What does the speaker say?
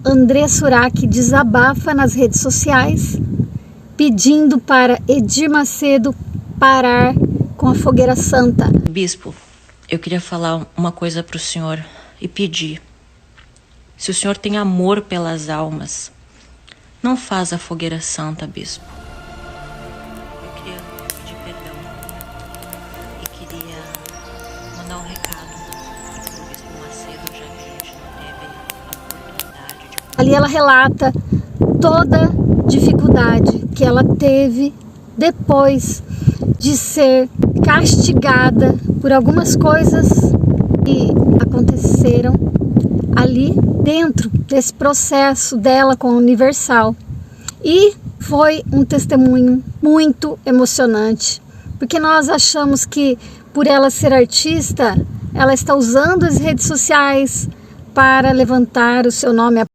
André Surak desabafa nas redes sociais, pedindo para Edir Macedo parar com a fogueira santa. Bispo, eu queria falar uma coisa para o senhor e pedir. Se o senhor tem amor pelas almas, não faz a fogueira santa, bispo. Eu queria pedir perdão e queria mandar um recado para o bispo Macedo, já que a gente não teve a oportunidade de... Ali ela relata toda a dificuldade que ela teve depois de ser castigada por algumas coisas que aconteceram ali dentro desse processo dela com a Universal. E foi um testemunho muito emocionante, porque nós achamos que por ela ser artista, ela está usando as redes sociais para levantar o seu nome.